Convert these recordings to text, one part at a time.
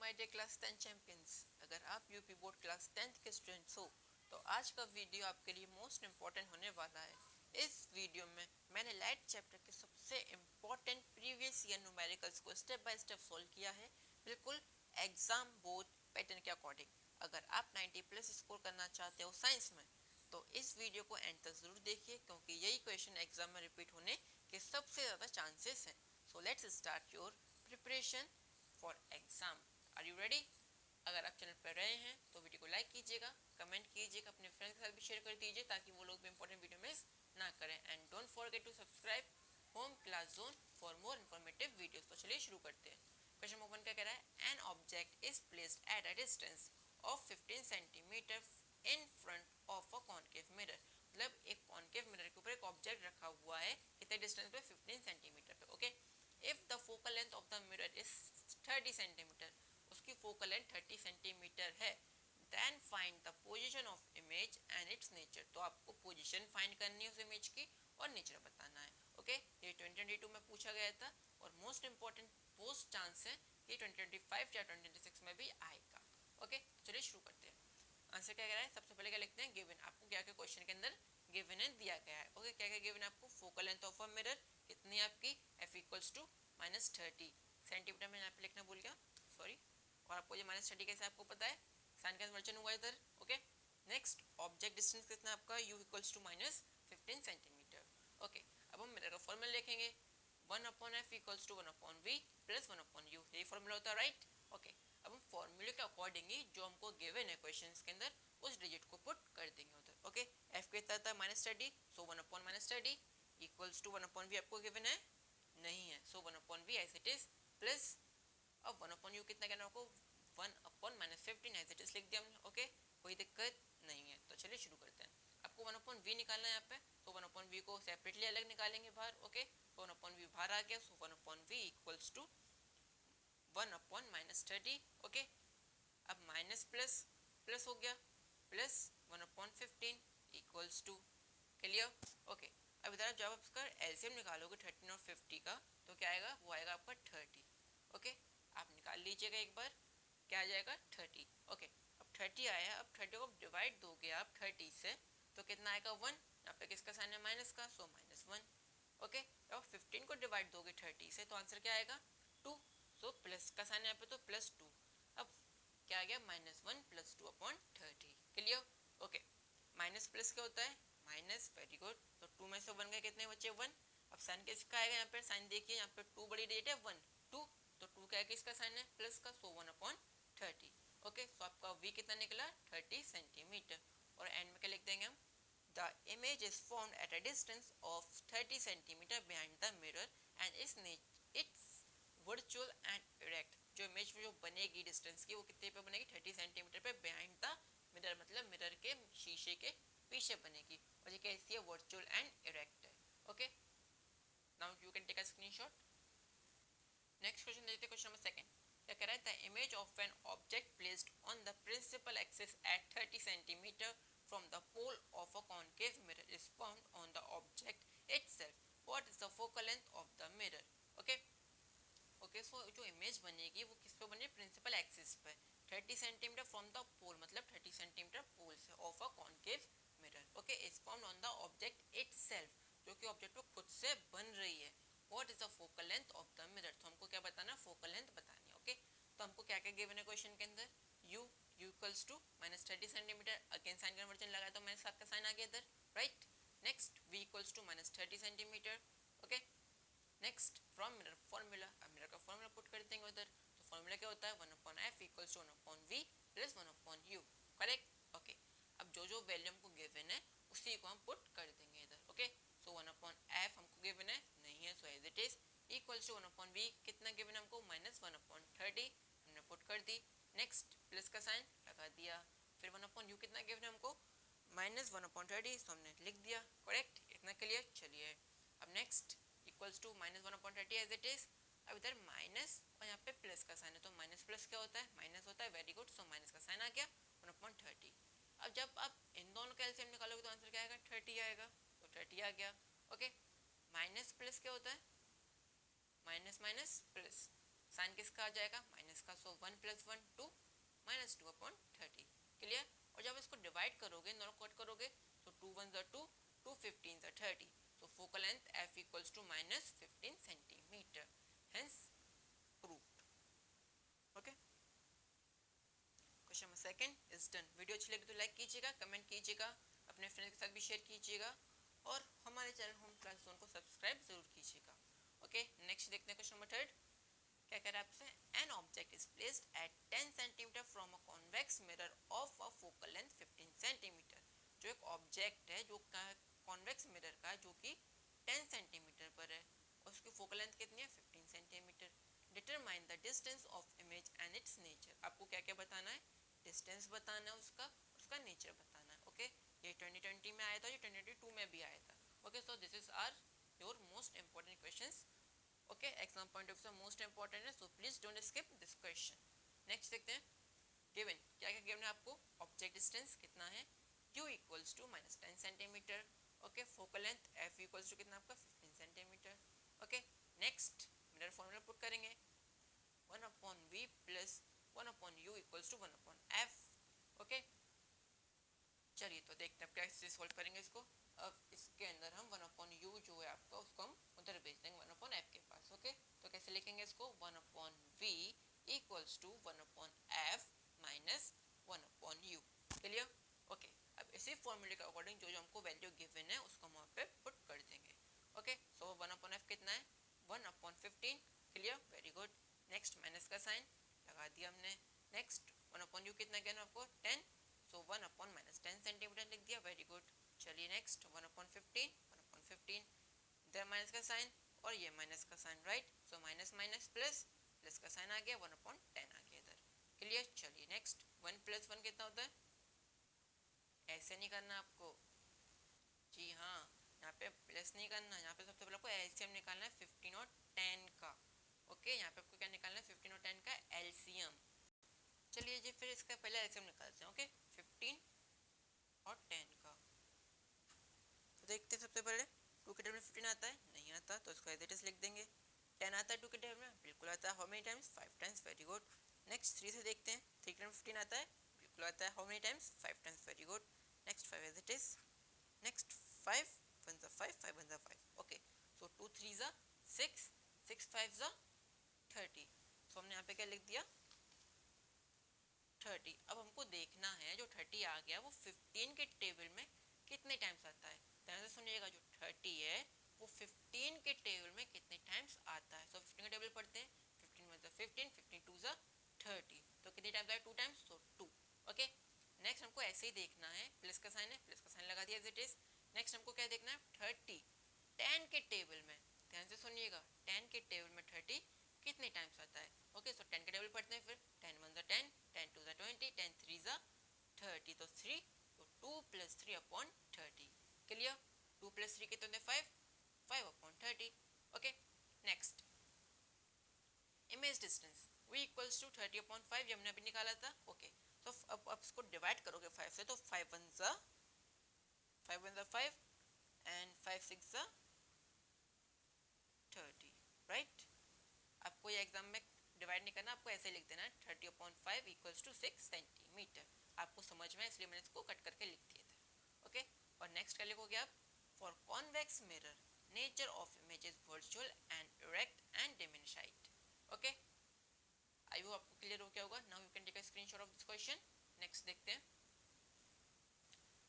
My dear class 10 champions. अगर आप UP board class 10th के स्टूडेंट्स हो तो आज का वीडियो आपके लिए मोस्ट इम्पॉर्टेंट होने वाला है। इस वीडियो में मैंने लाइट चैप्टर के सबसे इम्पॉर्टेंट प्रीवियस ईयर न्यूमेरिकल्स को स्टेप बाय स्टेप सोल्व किया है, बिल्कुल एग्जाम बोर्ड पैटर्न के अकॉर्डिंग। अगर आप 90 प्लस स्कोर करना चाहते हो साइंस में तो इस वीडियो को एंड तक जरूर देखिए, क्योंकि यही क्वेश्चन एग्जाम में रिपीट होने के सबसे ज़्यादा चांसेस हैं। So let's start your preparation for exam. Are you ready? अगर आप चैनल पर रहे हैं तो वीडियो को लाइक कीजिएगा, कमेंट कीजिएगा, अपने फ्रेंड्स के साथ भी शेयर कर दीजिए ताकि वो लोग भी इंपॉर्टेंट वीडियो मिस ना करें। And don't forget to subscribe Home Class Zone for more informative videos. तो चलिए शुरू करते हैं। क्वेश्चन नंबर 1 क्या कह रहा है? An object is placed at a distance of 15 centimetre in front of a concave mirror. मतलब एक कॉनकेव मिरर के ऊपर एक ऑब्जेक्ट रखा हुआ है, कितने डिस्टेंस पे? 15 सेंटीमीटर पे। Okay, if the focal length of the mirror is 30 centimetre, उसकी फोकल लेंथ 30 सेंटीमीटर है, then find the position of image and its nature. तो आपको पोजीशन फाइंड करनी है उस इमेज की और नेचर बताना है। ओके, ये 2022 में पूछा गया था और मोस्ट इंपॉर्टेंट पोस्ट चांस है कि 2025 या 2026 में भी आएगा। ओके, चलिए शुरू करते हैं। आंसर क्या कह रहा है? सबसे पहले क्या लिखते हैं? गिवन। आपको क्या क्या क्वेश्चन के अंदर गिवन है दिया गया है। ओके, क्या क्या गिवन है आपको? Focal length of a mirror कितनी है आपकी? f इक्वल्स टू -30 सेंटीमीटर में यहाँ पे लिखना भूल गया, सॉरी। और आपको ये -30 कैसे आपको पता है? साइन का कन्वर्जन हुआ इधर। ओके, नेक्स्ट ऑब्जेक्ट डिस्टेंस कितना है आपका? u equals to -15 centimetre. Okay, अब हम मिरर का फॉर्मूला लिखेंगे 1/f equals to 1/v plus 1/u। यही फॉर्मूला होता है, राइट? ओके, अब हम फॉर्मूले के अकॉर्डिंग ही जो हमको गिवन है क्वेश्चंस के अंदर उस डिजिट को पुट कर देंगे उधर। ओके, f कितना था? -30, सो 1/-30 इक्वल्स टू 1/v आपको गिवन है नहीं है, so 1/v as it is plus अब 1/u कितना कहना आपको? 1/-15 एज इट इज लिख दिया हमने। ओके, कोई दिक्कत नहीं है। तो चलिए शुरू करते हैं। आपको 1/v निकालना है यहाँ पे, तो 1/v को सेपरेटली अलग निकालेंगे बाहर। ओके, तो 1/v बाहर आ गया, so 1/v equals to 1/-30। Okay, अब माइनस प्लस प्लस हो गया, plus 1/15 equals to. Clear? Okay, अब इधर जब आप इसका एलसीएम निकालोगे 13 और 50 का तो क्या आएगा? वो आएगा आपका 30। ओके, आप निकाल लीजिएगा एक बार, क्या आ जाएगा? 30। ओके, अब 30 आया, अब 30 को डिवाइड दोगे आप 30 से तो कितना आएगा? 1। यहाँ पे किसका साइन है? माइनस का, सो -1। ओके, अब 15 को डिवाइड दोगे 30 से तो आंसर क्या आएगा? 2। सो प्लस का साइन है यहाँ पे तो +2। अब क्या आ गया? -1 + 2/30। क्लियर? ओके, माइनस प्लस क्या होता है? माइनस। Very good. तो 2 में से 1 गए, कितने बचे? 1। अब साइन किसका आएगा? यहाँ पे साइन देखिए, यहाँ पे 2 बड़ी डिजिट है, 1 2, तो 2 क्या है? किसका साइन है? प्लस का, सो 1/30। ओके, सो आपका v कितना निकला? 30 सेंटीमीटर। और एंड में क्या लिख देंगे हम? The image is formed at a distance of 30 centimetre behind the mirror and it's virtual and erect. जो इमेज जो बनेगी डिस्टेंस की वो कितने पे बनेगी? 30 सेंटीमीटर पे बिहाइंड द मिरर, मतलब मिरर के शीशे के पीछे बनेगी। और ये कैसी है? वर्चुअल एंड इरेक्ट है। Okay, now you can take a screenshot. Next question देखते हैं, क्वेश्चन नंबर 2 क्या कह रहा है? The image of an object placed on the principal axis at 30 centimetre from the pole of a concave mirror is found on the object itself. What is the focal length of the mirror? Okay, okay, so जो image बनेगी वो किस पे बने? Principal axis पे। 30 centimetre from the पोल, मतलब 30 centimetre पोल से of a concave mirror. Okay, is found on the object itself, जो कि ऑब्जेक्ट पे खुद से बन रही है। What is the focal length of the mirror? तो हमको क्या बताना? फोकल लेंथ बतानी है। ओके, तो हमको क्या क्या गिवन है क्वेश्चन के अंदर? u equals to -30 centimetre, again sign conversion लगाया तो -7 का साइन आ गया इधर, right? Next v equals to -30 centimetre. Okay, next from mirror formula, अब मिरर का फॉर्मूला पुट कर देंगे उधर। तो फॉर्मूला क्या होता है? 1/f equals to 1/v plus 1/u। Correct? Okay, अब जो जो वैल्यू हमको गिवन है उसी को हम पुट कर देंगे इधर। ओके, सो 1/f हमको गिवन है नहीं है, so as it is equals to 1/v। कितना गिवन हमको? -1/30, हमने पुट कर दी। नेक्स्ट प्लस का साइन लगा दिया, फिर 1/u कितना गिवन है हमको? -1/30, सो हमने लिख दिया। करेक्ट? इतना क्लियर? चलिए अब next equals to -1/30 as it is. अब इधर माइनस और यहाँ पे प्लस का साइन है, तो माइनस प्लस क्या होता है? माइनस होता है। वेरी गुड, सो माइनस का साइन आ गया 1/30। अब जब आप इन दोनों का एलसीएम निकालोगे तो आंसर क्या आएगा? 30 आएगा, तो 30 आ गया। ओके, माइनस प्लस क्या होता है? माइनस माइनस प्लस, साइन किसका आ जाएगा, माइनस का, सो 1 + 1 2 -2 अपॉन 30, क्लियर। और जब इसको डिवाइड करोगे, दोनों कट करोगे, तो 2 1 2, 2 15 30, so focal length f equals to -15 centimeter, hence proved. Okay, question number second is done. Video अच्छी लगी तो लाइक कीजिएगा, कमेंट कीजिएगा, अपने फ्रेंड्स के साथ भी शेयर कीजिएगा और हमारे चैनल होम क्लास जोन को सब्सक्राइब जरूर कीजिएगा। ओके, नेक्स्ट देखते हैं क्वेश्चन नंबर थर्ड। क्या कह रहा है आपसे, an object is placed at 10 centimetre from a convex mirror of a focal length 15 centimetre. जो एक ऑब्जेक्ट है जो कॉन्वेक्स मिरर का, जो कि 10 सेंटीमीटर पर है, उसकी फोकल लेंथ कितनी है, 15 centimetre. Determine the distance of image and its nature. आपको क्या क्या बताना है, डिस्टेंस बताना है उसका, उसका नेचर बताना है। ओके, ये 2020 में आया था, ये 2022 में भी आया था। Okay, so this is are your most important questions. Okay, exam point of view से मोस्ट इंपॉर्टेंट है, so please don't skip this question. Next देखते हैं, गिवन क्या क्या गिवन है आपको, ऑब्जेक्ट डिस्टेंस कितना है, u equals to -10 centimetre. Okay, focal length f equals to कितना आपका 15 centimetre. Okay, next mirror formula put करेंगे, 1/v plus 1/u equals to 1/f। Okay, चलिए तो देखते हैं कैसे सॉल्व करेंगे इसको। अब इसके अंदर हम 1/u जो है आपका, उसको हम उधर भेज देंगे 1/f के पास। ओके, तो कैसे लिखेंगे इसको, 1/v equals to 1/f minus 1/u, clear. Okay, अब इसी फॉर्मूले के अकॉर्डिंग जो जो हमको वैल्यू गिवन है उसको हम वहाँ पे पुट कर देंगे। ओके, सो 1/f कितना है, 1/15, clear, very good. Next minus का साइन लगा दिया हमने। नेक्स्ट 1/u कितना गया आपको 10, सो 1/-10 सेंटीमीटर लिख दिया, वेरी गुड। चलिए नेक्स्ट 1/15, 1/15, इधर माइनस का साइन और ये माइनस का sign, right, so minus minus plus, plus का साइन आ गया, 1/10 आ गया इधर, क्लियर। चलिए नेक्स्ट 1 + 1 कितना होता है, ऐसे नहीं करना आपको, जी हाँ, यहाँ पे प्लस नहीं करना, यहाँ पे सबसे पहले आपको एलसीएम निकालना है 15 और 10 का। ओके, यहाँ पे आपको क्या निकालना है, 15 और 10 का एलसीएम। चलिए जी, फिर इसका पहले एलसीएम निकालते हैं। ओके, 15 और 10 का, तो देखते हैं सबसे पहले 2 के टेबल में 15 आता है, नहीं आता, तो इसको एज इट इज लिख देंगे। 10 आता है 2 के टेबल में, बिल्कुल आता है, how many times, 5 times, very good. Next 3 से देखते हैं, 3 के टेबल में 15 आता है, बिल्कुल आता है, how many times, 5 times, very good. Next 5 as it is, next 5 1 ज़ा 5, 5 1 ज़ा 5। ओके, सो 2 3 ज़ा 6, 6 5 ज़ा 30, तो हमने यहाँ पे क्या लिख दिया, 30। अब हमको देखना है जो 30 आ गया वो 15 के टेबल में कितने टाइम्स आता है। ध्यान से सुनिएगा, जो 30 है वो 15 के टेबल में कितने टाइम्स आता है। सो 15 का टेबल पढ़ते हैं, 15 1 ज़ा 15, 15 2 ज़ा 30, तो कितने टाइम्स आया, 2 टाइम्स, सो 2। ओके, नेक्स्ट हमको ऐसे ही देखना है, प्लस का साइन है, प्लस का साइन लगा दिया एज इट इज। नेक्स्ट हमको क्या देखना है, 30 10 के टेबल में, ध्यान से सुनिएगा, 10 के टेबल में 30 कितने टाइम्स आता है। ओके, सो 10 का टेबल पढ़ते हैं, फिर 10 1 ज़ा 10, 10 2 ज़ा 20, 10 3 ज़ा 30, तो 3, तो 2 + 3/30, क्लियर। 2 + 3 कितने होते हैं, 5, 5/30। Okay, next image distance v equals to 30/5, ये हमने अभी निकाला था। ओके, तो अब इसको डिवाइड करोगे 5 से, तो 5 1 ज़ा 5 एंड 5 6 ज़ा 30, राइट। आपको ये एग्जाम में डिवाइड नहीं करना, आपको ऐसे लिख देना है 30/5 इक्वल्स टू 6 सेंटीमीटर। आपको समझ में, इसलिए मैंने इसको कट करके लिख दिए थे। ओके, और नेक्स्ट क्या लिखोगे आप, for convex mirror nature of image is virtual and erect and diminish height. Okay, I hope आपको क्लियर हो गया होगा। Now you can take a screenshot of this question. Next देखते हैं,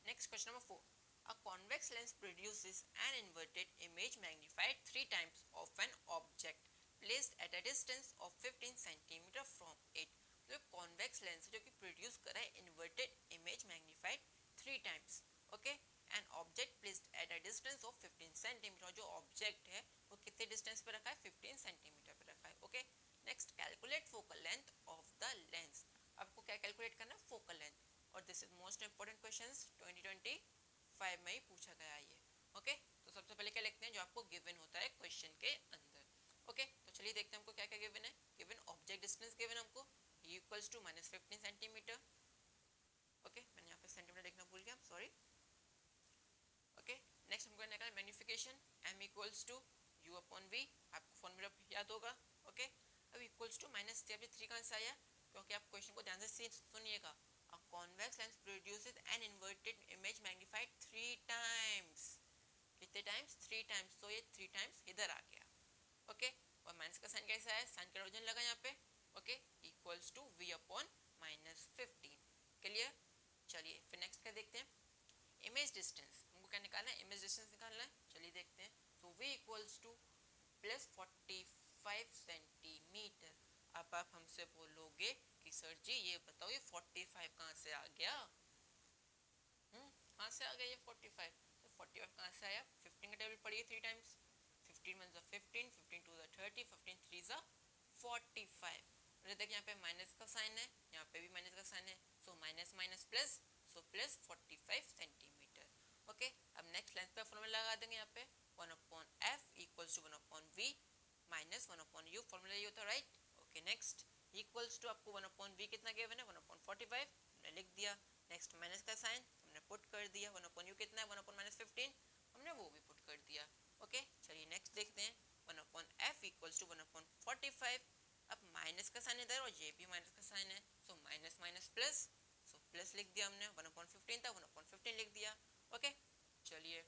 next question number 4, a convex lens produces an inverted image magnified 3 times of an object placed at a distance of 15 cm from it। जो convex lens जो कि produce कर रहा है inverted image magnified 3 times, okay, an object placed at a distance of 15 cm, जो object है वो कितने distance पे रखा है, 15 cm पे रखा है। okay, next calculate focal length of the lens। आपको क्या calculate करना है, focal length, और this is most important questions 2025 में ही पूछा गया ये। ओके, तो सबसे पहले क्या लिखते हैं, जो आपको गिवन होता है क्वेश्चन के अंदर। ओके, तो चलिए देखते हैं हमको क्या क्या गिवन है। गिवन ऑब्जेक्ट डिस्टेंस गिवन हमको u equals to -15 centimetre. Okay, मैंने यहाँ पे सेंटीमीटर लिखना भूल गया, सॉरी। ओके, नेक्स्ट हमको निकालना magnification m equals to u/v, आपको फॉर्मूला याद होगा। ओके, अब इक्वल्स टू माइनस 3, अब 3 कहाँ से आया, क्योंकि आप क्वेश्चन को ध्यान से सुनिएगा। A convex lens produces an inverted image magnified 3 times, कितने टाइम्स, 3 टाइम्स, तो ये 3 टाइम्स इधर आ गया। ओके, और माइनस का साइन कैसा है, साइन का डिवीजन लगा यहाँ पे। Okay, equals to v upon minus 15। Clear, चलिए फिर नेक्स्ट क्या देखते हैं, इमेज डिस्टेंस। हमको क्या निकालना है, इमेज डिस्टेंस निकालना है। चलिए देखते हैं। सो v equals two plus 45 centimetre. अब आप हमसे बोलोगे कि सर जी ये बताओ ये 45 कहाँ से आ गया, कहाँ से आ गया ये 45, तो 45 कहाँ से आया, 15 का टेबल पढ़िए 3 टाइम्स, 15 1 15, 15 2 30, 15 3 45। देखिए यहाँ पे माइनस का साइन है, यहाँ पे भी माइनस का साइन है, so minus minus plus, so plus 45 centimetre. Okay, अब नेक्स्ट लेंथ पे फॉर्मूला लगा देंगे यहाँ पे 1 upon F equals to 1 upon we minus 1 upon u, formula ये होता है right. Okay, next equals to आपको 1 अपॉन वी कितना गिवन है, 1 अपॉन 45 हमने लिख दिया। नेक्स्ट माइनस का साइन हमने पुट कर दिया, 1 अपॉन यू कितना है, 1 अपॉन माइनस 15 हमने वो भी पुट कर दिया। ओके, चलिए नेक्स्ट देखते हैं, 1 upon F equals to 1 upon 45। अब माइनस का साइन इधर और ये भी माइनस का साइन है, so minus minus plus, so plus लिख दिया हमने, 1 अपॉन 15 था 1 अपॉन 15 लिख दिया। ओके, चलिए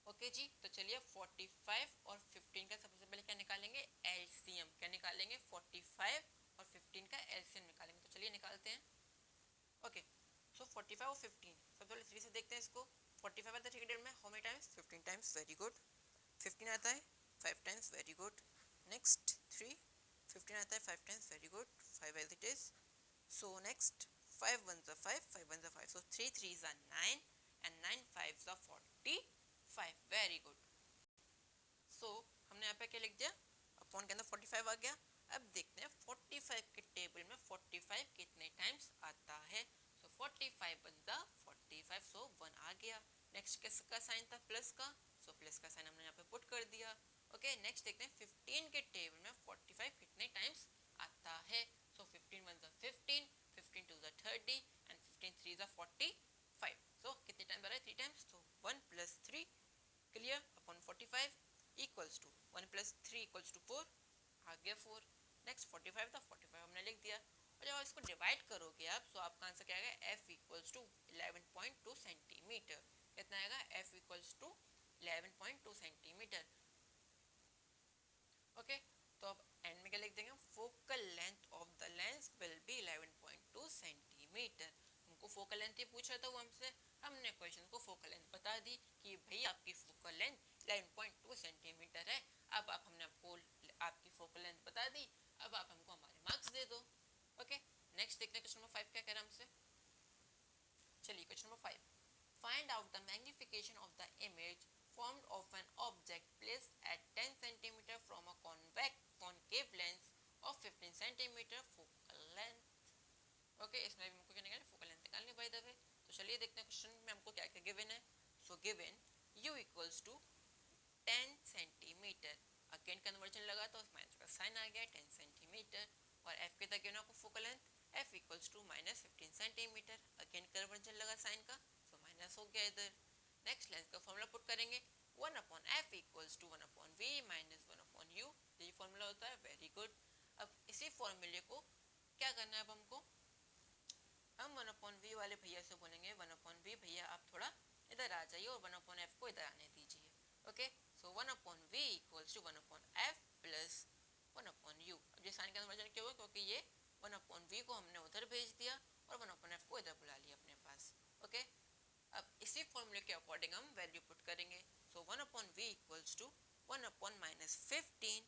ओके जी, तो चलिए 45 और 15 का सबसे पहले क्या निकालेंगे, एलसीएम। क्या निकालेंगे, 45 और 15 का एलसीएम निकालेंगे। तो चलिए निकालते हैं। ओके, सो 45 और 15 सबसे पहले 3 से देखते हैं इसको। 45 आता है ठीक है में, how many times, 15 times, very good. 15 आता है 5 टाइम्स, वेरी गुड। नेक्स्ट 3, 15 आता है 5 times, very good, 5 as it is. So next 5 1 5, 5 1 5, so 3 3 9 and 9 5 45, very good. So हमने यहाँ पे क्या लिख दिया, अपॉन के अंदर 45 आ गया। अब देखते हैं 45 के टेबल में 45 कितने टाइम्स आता है। सो 45 बनता 45, सो 1 आ गया। नेक्स्ट किसका साइन था, प्लस का, सो प्लस का साइन हमने यहाँ पे पुट कर दिया। ओके, नेक्स्ट देखते हैं 15 के टेबल में 45 कितने टाइम्स आता है। सो 15 1 15, 15 2 30 एंड 15 3 45। सो कितने टाइम्स आ रहा है, 3 टाइम्स, तो 1 plus 3 clear upon 45 equals to 1 plus 3 equals to 4 आ गया 4। नेक्स्ट 45 था 45 हमने लिख दिया। और जब इसको डिवाइड करोगे आप, तो आपका आंसर क्या आएगा, f इक्वल्स टू 11.2 सेंटीमीटर। कितना आएगा, f equals to 11.2 centimetre. Okay, तो अब एंड में क्या लिख देंगे, focal length of the lens will be 11.2 centimetre. हमको फोकल लेंथ ही पूछा था वो हमसे, हमने क्वेश्चन को फोकल लेंथ बता दी कि भाई आपकी फोकल लेंथ 11.2 सेंटीमीटर है। अब आप हमने आपको आपकी फोकल लेंथ बता दी, अब आप हमको हमारे मार्क्स दे दो। ओके, नेक्स्ट देखते हैं क्वेश्चन नंबर 5 क्या कह रहा है हमसे। चलिए question number 5, find out the magnification of the image formed of an object placed at 10 cm from a concave lens of 15 cm focal length। Okay, इसमें भी हमको क्या निकालना है, फोकल लेंथ निकालनी बाय द वे। तो चलिए देखते हैं क्वेश्चन में हमको क्या क्या गिवन है। So given u equals to 10 centimetre, again conversion लगा तो माइनस का साइन आ गया 10 सेंटीमीटर। और f कितना गिवन आपको focal length, f equals to minus 15 centimetre, again conversion लगा साइन का, सो माइनस हो गया इधर। नेक्स्ट लेंथ का फॉर्मूला पुट करेंगे, 1 upon F equals to 1 upon we minus 1 upon u, यही फॉर्मूला होता है, वेरी गुड। अब इसी फॉर्मूले को क्या करना है, अब हमको हम 1 अपॉन वी वाले भैया से बोलेंगे 1 अपॉन वी भैया आप थोड़ा इधर आ जाइए और 1 अपॉन एफ को इधर आने दीजिए। Okay, so 1 upon v equals to 1 upon f plus 1 upon you. अब ये साइन का कन्वर्जन क्यों हुआ, क्योंकि ये 1 अपॉन वी को हमने उधर भेज दिया और 1 अपॉन एफ को इधर बुला लिया अपने पास। ओके, अब इसी फॉर्मूले के अकॉर्डिंग हम वैल्यू पुट करेंगे। So 1 upon v equals to 1 upon minus 15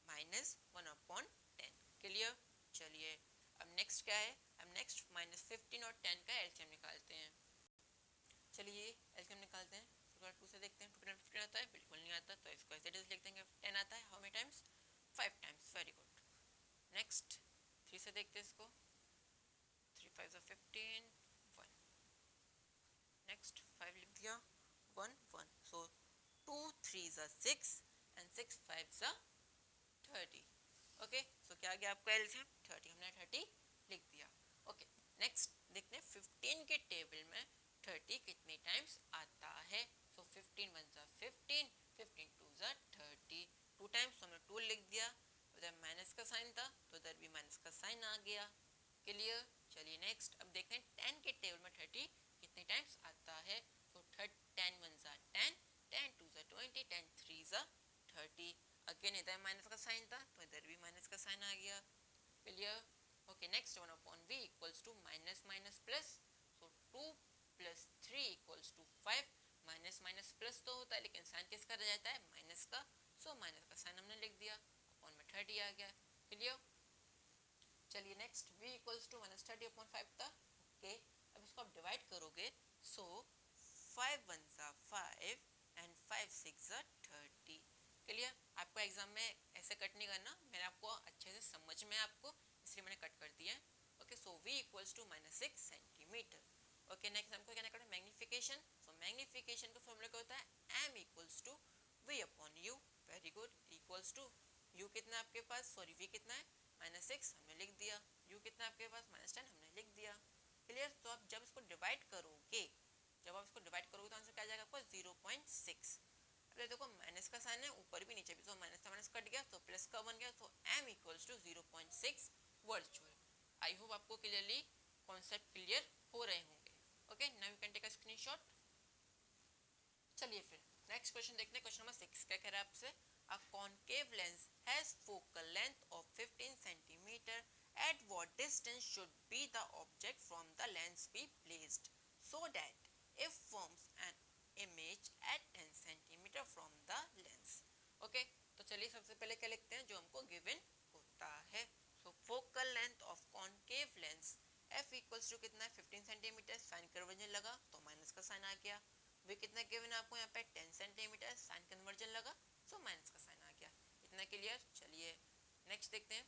minus 1 upon 10। Clear, चलिए अब नेक्स्ट क्या है, अब नेक्स्ट माइनस 15 और 10 का एलसीएम निकालते हैं। चलिए एलसीएम निकालते हैं। 2 से देखते हैं, 15 आता है, बिल्कुल नहीं आता, तो इसको ऐसे लिख देंगे। 10 आता है, how many times, 5 times, very good. Next 3 से देखते हैं इसको, 3 5 15, 1। नेक्स्ट 5 लिख दिया, 1 1, सो 2 3 6 एंड 6 5 30। ओके, सो क्या आ गया आपका एलसीएम 30, हमने 30 लिख दिया। ओके, नेक्स्ट देखते हैं 15 के टेबल में 30 कितने टाइम्स आता है। सो 15 1 15, 15 2 30, 2 टाइम्स हमने 2 लिख दिया। उधर माइनस का साइन था तो उधर भी माइनस का साइन आ गया। क्लियर। चलिए नेक्स्ट अब देखते हैं 10 के टेबल में 30 कितने टाइम्स आता है। तो 10 1 ज़ा 10, 10 2 ज़ा 20, 10 3 ज़ा 30। अगेन इधर माइनस का साइन था तो इधर भी माइनस का साइन आ गया। क्लियर। ओके नेक्स्ट 1 अपॉन v equals to minus minus plus. So 2 plus 3 equals to 5। Minus minus plus तो होता है लेकिन साइन किसका रह जाता है, माइनस का। सो माइनस का साइन हमने लिख दिया, अपॉन में 30 आ गया। क्लियर। चलिए next v equals to minus 30 upon 5 था। ओके अब इसको आप डिवाइड करोगे। सो 5 1 ज़ा 5 एंड 5 6 ज़ा 30। क्लियर। आपको एग्जाम में ऐसे कट नहीं करना, मैंने आपको अच्छे से समझ में आपको इसलिए मैंने कट कर दिया है। Okay so v equals to minus 6 centimetre. Okay next हमको क्या करना है, मैग्नीफिकेशन। सो मैग्नीफिकेशन का फॉर्मूला क्या होता है, m equals to v upon u। Very good. Equals to u कितना है आपके पास, सॉरी v कितना है -6 हमने लिख दिया, u कितना है आपके पास -10 हमने लिख दिया। क्लियर। तो आप जब इसको डिवाइड करोगे, जब आप इसको डिवाइड करोगे तो आंसर क्या आ जाएगा आपको 0.6। अरे देखो माइनस का साइन है ऊपर भी नीचे भी, तो माइनस का माइनस कट गया तो प्लस का बन गया। तो m equals to 0.6 virtual. I hope आपको क्लियरली कॉन्सेप्ट क्लियर हो रहे होंगे। Okay now you can take a screenshot. चलिए फिर नेक्स्ट क्वेश्चन देखते हैं। क्वेश्चन नंबर 6 क्या कह रहा है आपसे, a concave lens has focal length of 15 centimeter. At what distance should be the object from the lens be placed so that it forms an image at 10 centimeter from the lens. Okay, तो चलिए सबसे पहले क्या लिखते हैं जो हमको given होता है। So focal length of concave lens f equals to कितना है 15 सेंटीमीटर। साइन कन्वर्जन लगा तो माइनस का साइन आ गया। वे कितना गिवन है आपको यहाँ पे 10 सेंटीमीटर। साइन कन्वर्जन लगा सो माइनस का साइन आ गया। इतना क्लियर। चलिए नेक्स्ट देखते हैं।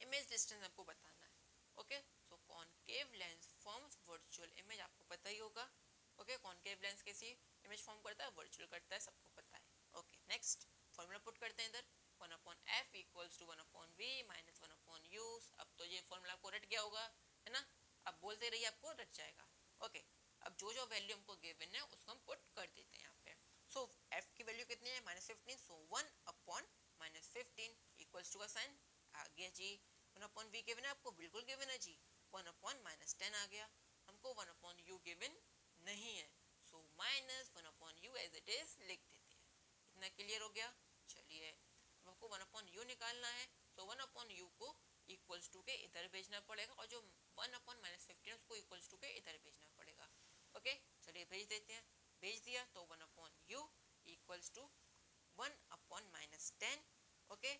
इमेज डिस्टेंस आपको बताना है। ओके सो concave lens forms virtual image, आपको पता ही होगा। ओके कॉनकेव लेंस कैसी इमेज फॉर्म करता है, वर्चुअल करता है, सबको पता है। ओके नेक्स्ट फॉर्मूला पुट करते हैं इधर। 1 upon F equals to 1 upon we minus 1 upon you. अब तो ये फॉर्मूला आपको रट गया होगा, है ना। अब बोलते रहिए आपको रट जाएगा। ओके अब जो वैल्यू हमको गिवन है उसको हम पुट कर देते हैं यहाँ पे। सो एफ की वैल्यू कितनी है -15। सो 1 अपॉन -15 इक्वल्स टू का साइन आ गया जी। 1 अपॉन वी गिवन है आपको, बिल्कुल गिवन है जी। 1 अपॉन -10 आ गया। हमको 1 अपॉन यू गिवन नहीं है, so -1 upon U as it is लिख देते हैं। इतना क्लियर हो गया। चलिए अब आपको 1 अपॉन यू निकालना है। तो 1 अपॉन यू को इक्वल्स टू के इधर भेजना पड़ेगा और जो 1 अपॉन -15 उसको इक्वल्स टू के इधर भेजना पड़ेगा। ओके चलिए भेज देते हैं। भेज दिया तो 1 upon U equals to 1 upon -10। Okay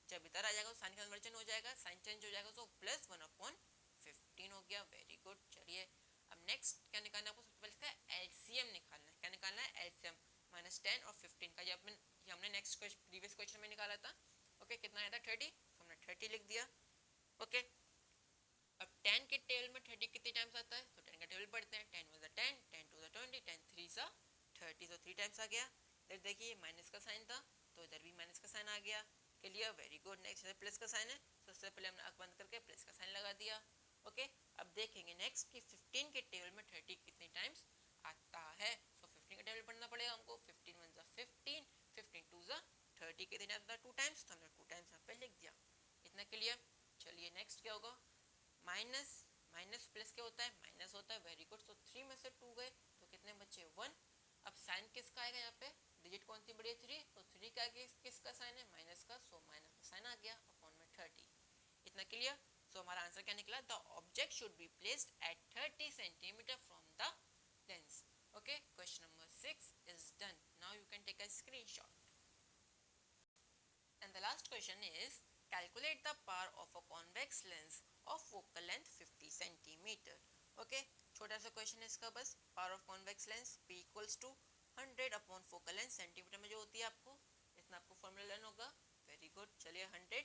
जब इधर आ जाएगा तो साइन कन्वर्जन हो जाएगा, साइन चेंज हो जाएगा तो प्लस 1 अपॉन 15 हो गया। Very good. चलिए अब नेक्स्ट क्या निकालना है आपको, सबसे पहले इसका एलसीएम निकालना है। क्या निकालना है, एलसीएम। -10 और 15 का ये हमने नेक्स्ट प्रीवियस क्वेश्चन में निकाला था। ओके कितना आया था 30, तो हमने 30 लिख दिया। ओके अब 10 के टेबल में 30 कितने टाइम्स आता है, तो 10 का टेबल पढ़ते हैं। 10 1 10, 10 2 20, 10 3 30, तो 3 टाइम्स आ गया। इधर देखिए माइनस का साइन था तो इधर भी माइनस का साइन आ गया। क्लियर। Very good. नेक्स्ट इधर प्लस का साइन है तो सबसे पहले हमने आंख बंद करके प्लस का साइन लगा दिया। ओके अब देखेंगे नेक्स्ट कि 15 के टेबल में 30 कितने टाइम्स आता है। तो 15 का टेबल पढ़ना पड़ेगा हमको। 15 1 15, 15 2 30 कितने टाइम्स आता है, 2 टाइम्स, तो हमने 2 टाइम्स यहाँ पे लिख दिया। इतना क्लियर। चलिए नेक्स्ट क्या होगा, माइनस माइनस प्लस क्या होता है, माइनस होता है। Very good. तो 3 में से 2 गए तो कितने बचे 1। अब साइन किसका आएगा यहाँ पे, डिजिट कौन सी बड़ी है 3, तो 3 का आगे किसका साइन है, माइनस का। सो माइनस का साइन आ गया अपॉन में 30। इतना क्लियर। सो हमारा आंसर क्या निकला, the object should be placed at 30 centimetre from the lens. Okay question number 6 is done. Now you can take a screenshot. And the last question is calculate the power of a convex lens of focal length 50 centimeter. Okay छोटा सा question है इसका बस। Power of convex lens P equals to 100 upon focal length, centimetre में जो होती है आपको, इतना आपको फॉर्मूला लर्न होगा। Very good. चलिए 100,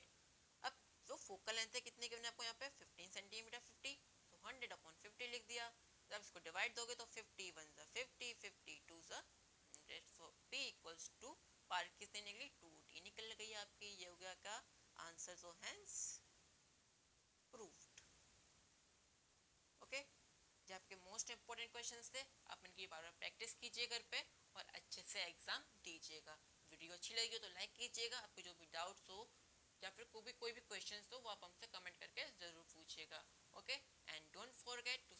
अब जो फोकल लेंथ है कितने गिवन है आपको यहाँ पे 15 सेंटीमीटर 50, तो 100 अपॉन 50 लिख दिया। जब इसको डिवाइड दोगे तो 50 1 50, 50 2 100। So P equals to power कितने निकली 2T निकल गई आपकी। ये हो गया का answer, so hence proved. Okay जो आपके मोस्ट इंपोर्टेंट क्वेश्चंस थे आप इनकी बार बार प्रैक्टिस कीजिए घर पे और अच्छे से एग्जाम दीजिएगा। वीडियो अच्छी लगी हो तो लाइक कीजिएगा। आपको जो भी डाउट्स हो या फिर कोई भी क्वेश्चंस तो वो आप हमसे कमेंट करके ज़रूर पूछिएगा. Okay, and don't forget